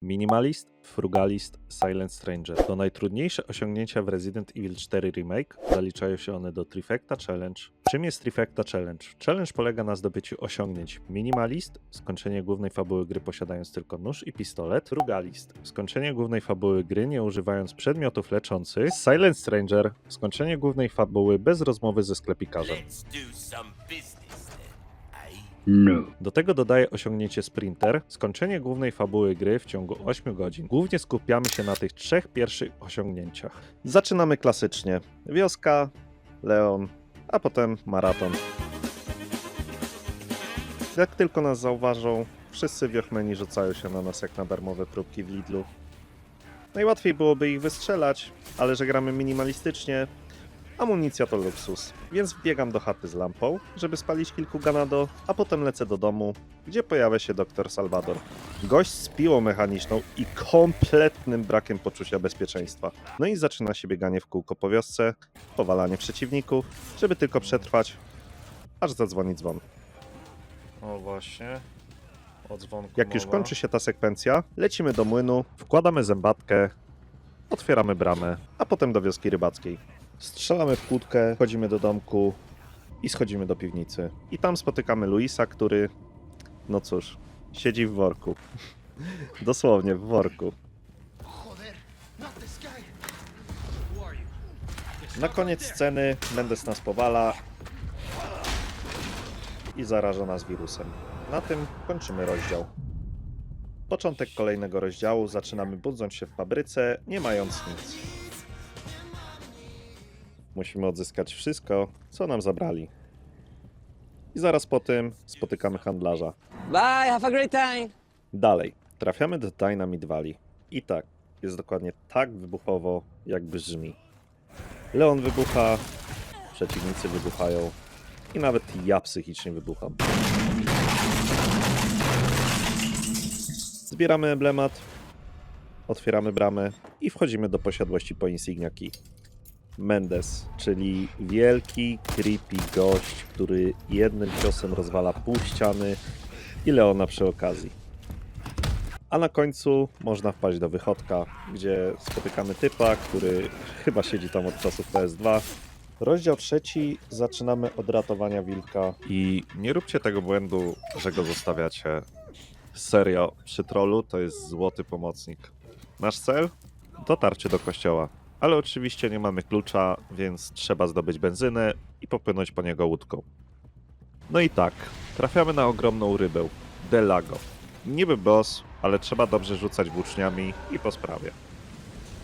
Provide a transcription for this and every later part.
Minimalist, Frugalist, Silent Stranger to najtrudniejsze osiągnięcia w Resident Evil 4 Remake. Zaliczają się one do Trifecta Challenge. Czym jest Trifecta Challenge? Challenge polega na zdobyciu osiągnięć Minimalist, skończenie głównej fabuły gry posiadając tylko nóż i pistolet, Frugalist, skończenie głównej fabuły gry nie używając przedmiotów leczących, Silent Stranger, skończenie głównej fabuły bez rozmowy ze sklepikarzem. Do tego dodaję osiągnięcie Sprinter, skończenie głównej fabuły gry w ciągu 8 godzin. Głównie skupiamy się na tych 3 pierwszych osiągnięciach. Zaczynamy klasycznie. Wioska, Leon, a potem maraton. Jak tylko nas zauważą, wszyscy wiochmeni rzucają się na nas jak na darmowe próbki w Lidlu. Najłatwiej byłoby ich wystrzelać, ale że gramy minimalistycznie, amunicja to luksus, więc wbiegam do chaty z lampą, żeby spalić kilku ganado, a potem lecę do domu, gdzie pojawia się dr Salvador. Gość z piłą mechaniczną i kompletnym brakiem poczucia bezpieczeństwa. No i zaczyna się bieganie w kółko po wiosce, powalanie przeciwników, żeby tylko przetrwać, aż zadzwoni dzwon. O właśnie, o dzwonku Jak już kończy się ta sekwencja, lecimy do młynu, wkładamy zębatkę, otwieramy bramę, a potem do wioski rybackiej. Strzelamy w kłódkę, wchodzimy do domku i schodzimy do piwnicy. I tam spotykamy Luisa, który, no cóż, siedzi w worku. Dosłownie w worku. Na koniec sceny Mendes nas powala i zaraża nas wirusem. Na tym kończymy rozdział. Początek kolejnego rozdziału zaczynamy budząc się w fabryce, nie mając nic. Musimy odzyskać wszystko, co nam zabrali. I zaraz po tym spotykamy handlarza. Bye, have a great time! Dalej, trafiamy do Dynamite Valley. I tak, jest dokładnie tak wybuchowo, jak brzmi. Leon wybucha, przeciwnicy wybuchają i nawet ja psychicznie wybucham. Zbieramy emblemat, otwieramy bramę i wchodzimy do posiadłości po Insignia Key. Mendes, czyli wielki, creepy gość, który jednym ciosem rozwala pół ściany i Leona przy okazji. A na końcu można wpaść do wychodka, gdzie spotykamy typa, który chyba siedzi tam od czasów PS2. Rozdział 3 zaczynamy od ratowania wilka i nie róbcie tego błędu, że go zostawiacie. Serio, przy trollu to jest złoty pomocnik. Nasz cel? Dotarcie do kościoła. Ale oczywiście nie mamy klucza, więc trzeba zdobyć benzynę i popłynąć po niego łódką. No i tak, trafiamy na ogromną rybę, Delago. Niby boss, ale trzeba dobrze rzucać włóczniami i po sprawie.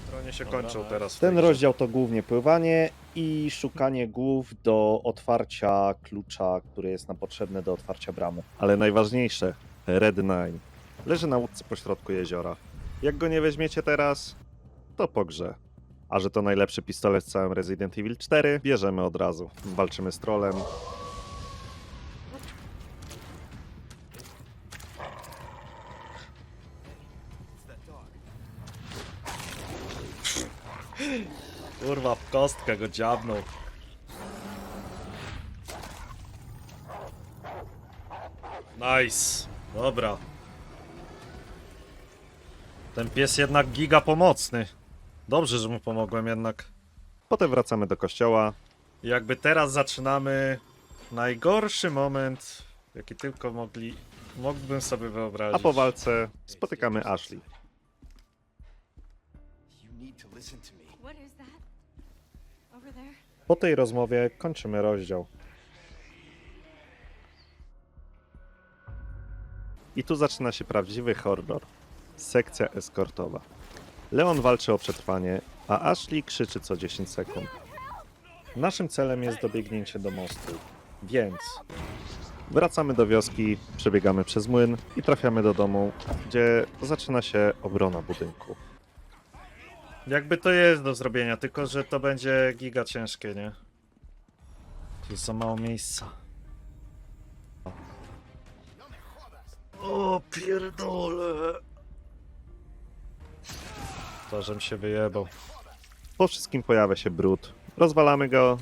Stronie się kończą teraz. Ten rozdział to głównie pływanie i szukanie głów do otwarcia klucza, który jest nam potrzebny do otwarcia bramy. Ale najważniejsze, Red Nine. Leży na łódce pośrodku jeziora. Jak go nie weźmiecie teraz, to po grze. A że to najlepszy pistolet w całym Resident Evil 4, bierzemy od razu. Walczymy z trollem. Kurwa, w kostkę go dziabnął. Nice. Dobra. Ten pies jednak giga pomocny. Dobrze, że mu pomogłem jednak. Potem wracamy do kościoła. Jakby teraz zaczynamy najgorszy moment, jaki tylko mógłbym sobie wyobrazić. A po walce spotykamy Ashley. What is that? Over there? Po tej rozmowie kończymy rozdział. I tu zaczyna się prawdziwy horror. Sekcja eskortowa. Leon walczy o przetrwanie, a Ashley krzyczy co 10 sekund. Naszym celem jest dobiegnięcie do mostu, więc wracamy do wioski, przebiegamy przez młyn i trafiamy do domu, gdzie zaczyna się obrona budynku. Jakby to jest do zrobienia, tylko że to będzie giga ciężkie, nie? Tu jest za mało miejsca. O pierdole! To, żem się wyjebał. Po wszystkim pojawia się brud. Rozwalamy go.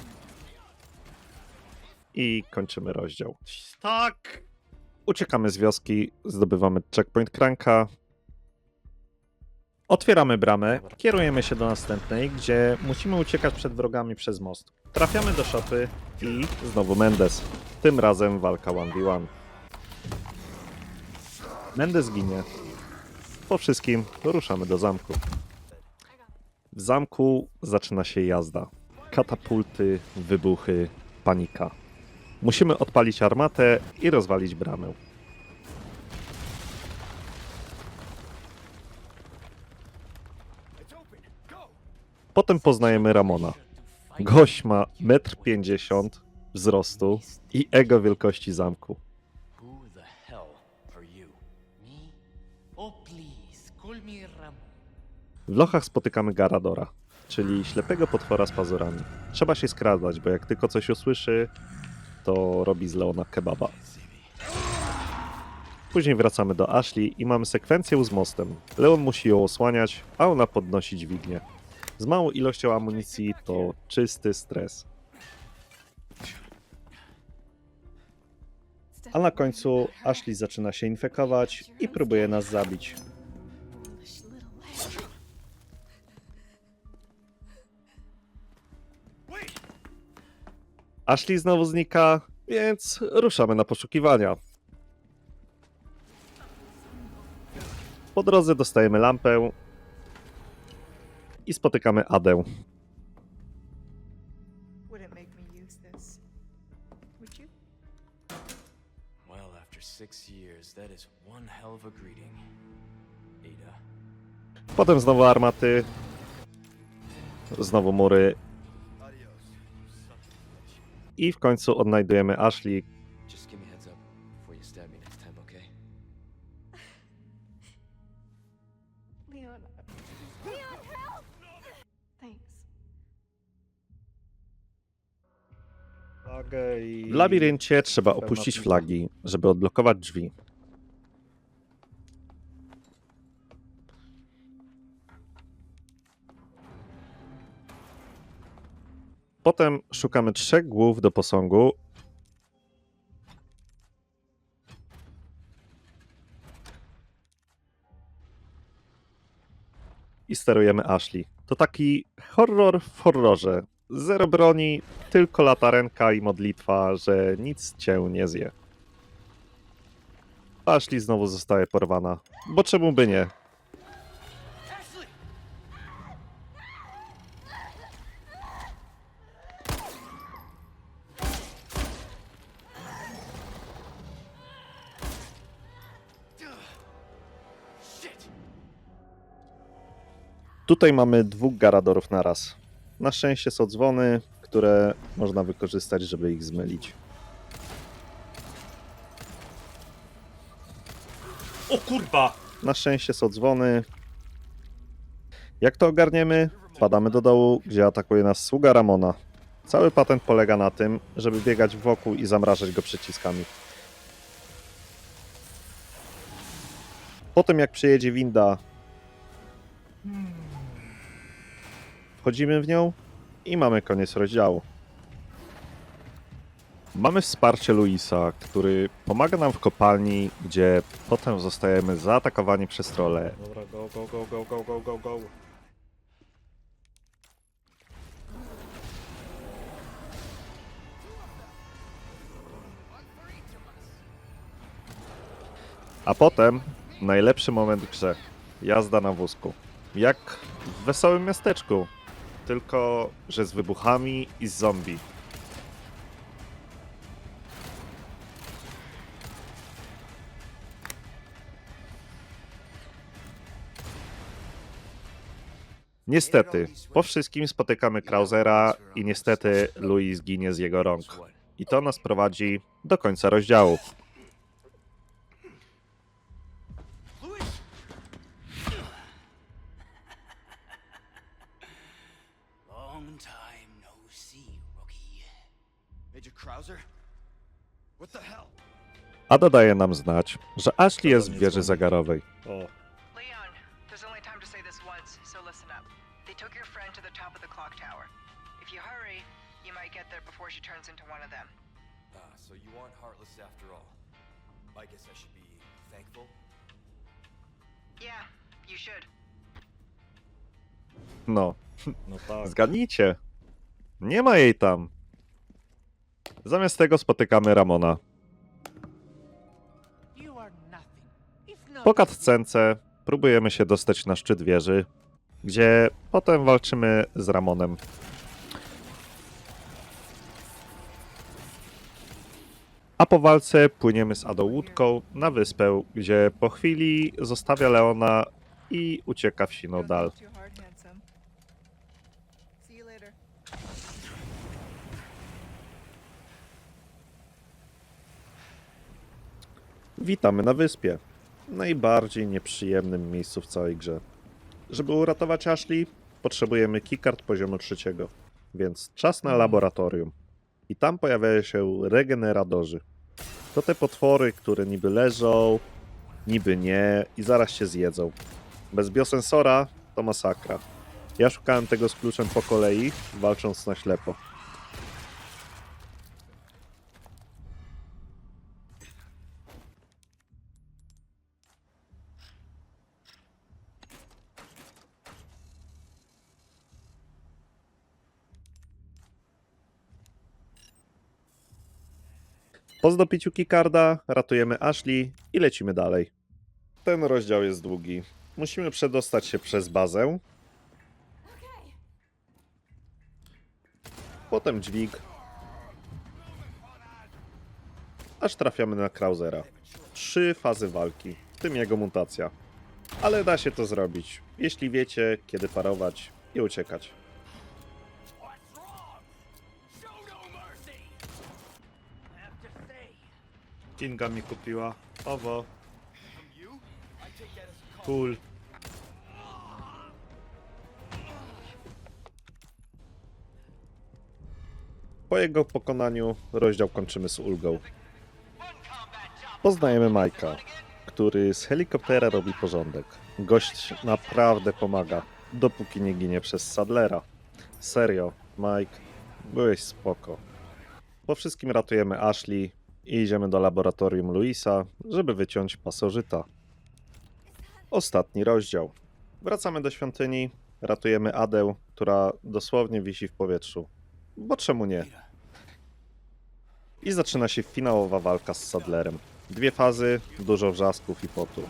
I kończymy rozdział. Tak! Uciekamy z wioski, zdobywamy checkpoint Cranka. Otwieramy bramę, kierujemy się do następnej, gdzie musimy uciekać przed wrogami przez most. Trafiamy do szopy i znowu Mendes. Tym razem walka 1v1. Mendes ginie. Po wszystkim ruszamy do zamku. W zamku zaczyna się jazda. Katapulty, wybuchy, panika. Musimy odpalić armatę i rozwalić bramę. Potem poznajemy Ramona. Gość ma 1,50 m wzrostu i ego wielkości zamku. Who the hell are you? Me? Oh please, call me Ramon. W lochach spotykamy Garadora, czyli ślepego potwora z pazurami. Trzeba się skradać, bo jak tylko coś usłyszy, to robi z Leona kebaba. Później wracamy do Ashley i mamy sekwencję z mostem. Leon musi ją osłaniać, a ona podnosi dźwignię. Z małą ilością amunicji to czysty stres. A na końcu Ashley zaczyna się infekować i próbuje nas zabić. Ashley znowu znika, więc ruszamy na poszukiwania. Po drodze dostajemy lampę i spotykamy Adę. Wouldn't make me use this. Would you? Well, after 6 years, that is one hell of a greeting. Ada. Potem znowu armaty, znowu mury i w końcu odnajdujemy Ashley. Just give me a heads up before you stab me next time, okay? Leon. Leon, help! Thanks. W labiryncie trzeba opuścić flagi, żeby odblokować drzwi. Potem szukamy 3 głów do posągu. I sterujemy Ashley. To taki horror w horrorze. Zero broni, tylko latarenka i modlitwa, że nic cię nie zje. Ashley znowu zostaje porwana. Bo czemu by nie? Tutaj mamy 2 Garadorów naraz. Na szczęście są dzwony, które można wykorzystać, żeby ich zmylić. O kurwa! Na szczęście są dzwony. Jak to ogarniemy? Padamy do dołu, gdzie atakuje nas sługa Ramona. Cały patent polega na tym, żeby biegać wokół i zamrażać go przyciskami. Potem jak przyjedzie winda, wchodzimy w nią i mamy koniec rozdziału. Mamy wsparcie Luisa, który pomaga nam w kopalni, gdzie potem zostajemy zaatakowani przez trolle. Dobra, go, go, go, go, go, go, go, go. A potem najlepszy moment w grze. Jazda na wózku. Jak w wesołym miasteczku. Tylko, że z wybuchami i z zombie. Niestety, po wszystkim spotykamy Krausera i niestety Louis ginie z jego rąk. I to nas prowadzi do końca rozdziału. Long time no see, rookie. Major Krauser? What the hell? Ada daje nam znać, że Ashley jest w wieży zagarowej. O, Leon, there's only time to say this once, so listen up. They took your friend to the top of the clock tower. If you hurry, you might get there before she turns into one of them. So you aren't heartless after all. I guess I should be thankful. Yeah, you should. No, No tak. zgadnijcie. Nie ma jej tam. Zamiast tego spotykamy Ramona. You are nothing. If not Po cutscence próbujemy się dostać na szczyt wieży, gdzie potem walczymy z Ramonem. A po walce płyniemy z Adą łódką na wyspę, gdzie po chwili zostawia Leona i ucieka w sino Don't dal. think too hard, handsome. See you later. Witamy na wyspie. Najbardziej nieprzyjemnym miejscu w całej grze. Żeby uratować Ashley, potrzebujemy keycard poziomu 3, więc czas na laboratorium. I tam pojawiają się regeneratorzy. To te potwory, które niby leżą, niby nie i zaraz się zjedzą. Bez biosensora to masakra. Ja szukałem tego z kluczem po kolei, walcząc na ślepo. Po zdobyciu keycarda ratujemy Ashley i lecimy dalej. Ten rozdział jest długi. Musimy przedostać się przez bazę. Potem dźwig. Aż trafiamy na Krausera. 3 fazy walki, w tym jego mutacja. Ale da się to zrobić, jeśli wiecie, kiedy parować i uciekać. Kinga mi kupiła. Owo. Cool. Po jego pokonaniu rozdział kończymy z ulgą. Poznajemy Majka, który z helikoptera robi porządek. Gość naprawdę pomaga, dopóki nie ginie przez Sadlera. Serio, Mike, byłeś spoko. Po wszystkim ratujemy Ashley i idziemy do laboratorium Luisa, żeby wyciąć pasożyta. Ostatni rozdział. Wracamy do świątyni, ratujemy Adę, która dosłownie wisi w powietrzu. Bo czemu nie? I zaczyna się finałowa walka z Sadlerem. 2 fazy, dużo wrzasków i potu.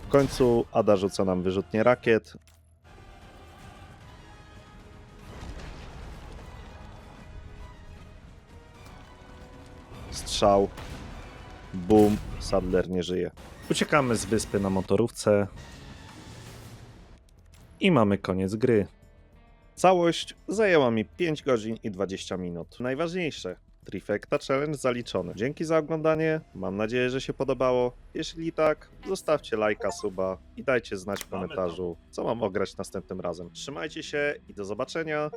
W końcu Ada rzuca nam wyrzutnię rakiet. Strzał. Bum, Sadler nie żyje. Uciekamy z wyspy na motorówce. I mamy koniec gry. Całość zajęła mi 5 godzin i 20 minut. Najważniejsze, Trifecta Challenge zaliczony. Dzięki za oglądanie, mam nadzieję, że się podobało. Jeśli tak, zostawcie lajka, suba i dajcie znać w komentarzu, co mam ograć następnym razem. Trzymajcie się i do zobaczenia.